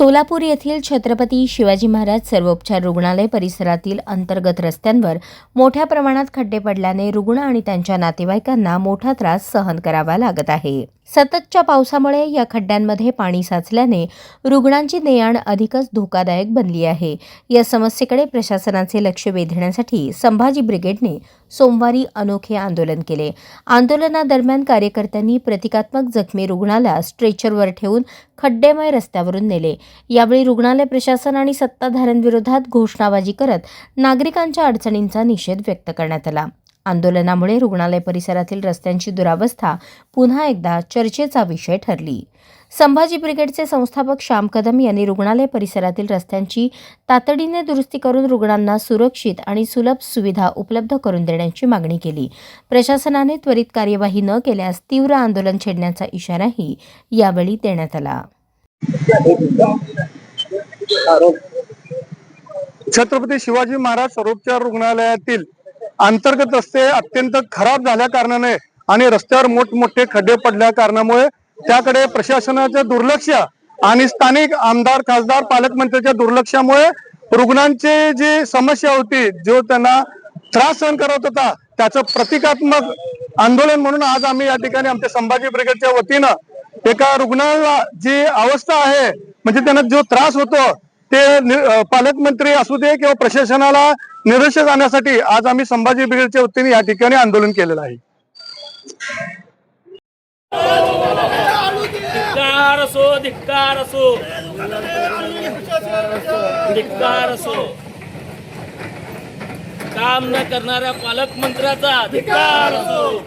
सोलापूर येथील छत्रपती शिवाजी महाराज सर्वोपचार रुग्णालय परिसरातील अंतर्गत रस्त्यांवर मोठ्या प्रमाणात खड्डे पडल्याने रुग्ण आणि त्यांच्या नातेवाईकांना मोठा त्रास सहन करावा लागत आहे। सततच्या पावसामुळे या खड्ड्यांमध्ये पाणी साचल्याने रुग्णांची ने-आण अधिकच धोकादायक बनली आहे। या समस्येकडे प्रशासनाचे लक्ष वेधण्यासाठी संभाजी ब्रिगेडने सोमवारी अनोखे आंदोलन केले। आंदोलनादरम्यान कार्यकर्त्यांनी प्रतिकात्मक जखमी रुग्णाला स्ट्रेचरवर ठेवून खड्डेमय रस्त्यावरून नेले। यावेळी रुग्णालय प्रशासन आणि सत्ताधाऱ्यांविरोधात घोषणाबाजी करत नागरिकांच्या अडचणींचा निषेध व्यक्त करण्यात आला। आंदोलनामुळे रुग्णालय परिसरातील रस्त्यांची दुरावस्था पुन्हा एकदा चर्चेचा विषय ठरली। संभाजी ब्रिगेडचे संस्थापक श्याम कदम यांनी रुग्णालय परिसरातील रस्त्यांची तातडीने दुरुस्ती करून रुग्णांना सुरक्षित आणि सुलभ सुविधा उपलब्ध करून देण्याची मागणी केली। प्रशासनाने त्वरित कार्यवाही न केल्यास तीव्र आंदोलन छेडण्याचा इशाराही यावेळी देण्यात आला। छत्रपती शिवाजी महाराज सर्वोपचार रुग्णालयातील अंतर्गत रस्ते अत्यंत खराब झाल्या कारणाने आणि रस्त्यावर मोठमोठे खड्डे पडल्या कारणामुळे त्याकडे प्रशासनाचे दुर्लक्ष आणि स्थानिक आमदार खासदार पालकमंत्र्यांच्या दुर्लक्षामुळे रुग्णांची जी समस्या होती, जो त्यांना त्रास सहन करत होता, त्याचं प्रतिकात्मक आंदोलन म्हणून आज आम्ही या ठिकाणी आमच्या संभाजी ब्रिगेडच्या वतीनं एका रुग्णाला जी अवस्था आहे, म्हणजे त्यांना जो त्रास होतो ते पालकमंत्री असू दे किंवा प्रशासनाला निदर्शनास आणण्यासाठी आज आम्ही संभाजी ब्रिगेडच्या वतीने या ठिकाणी आंदोलन केलेलं आहे। धिक्कार असो काम न करणाऱ्या पालकमंत्र्याचा धिक्कार असो,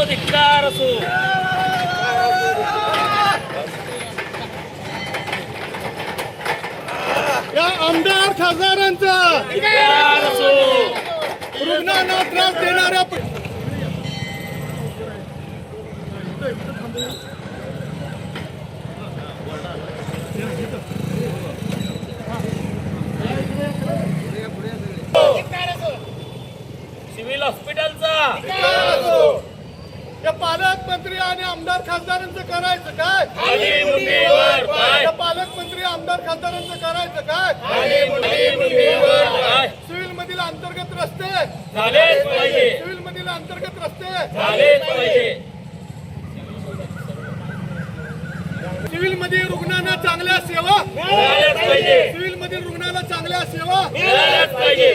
धिक्कार असो। या आमदार खासदारांचा धिक्कार असो, रुग्णांना त्रास देणाऱ्या सिव्हिल हॉस्पिटलचा या पालकमंत्री आणि आमदार खासदारांचं करायचं काय? या पालकमंत्री आमदार खासदारांचं करायचं काय? सिव्हिल मधील अंतर्गत रस्ते झालेच पाहिजे, सिव्हिल मधील अंतर्गत रस्ते झालेच पाहिजे। सिव्हिल मधील रुग्णांना चांगल्या सेवा मिळाल्याच पाहिजे, सिव्हिल मधील रुग्णांना चांगल्या सेवा मिळाल्याच पाहिजे।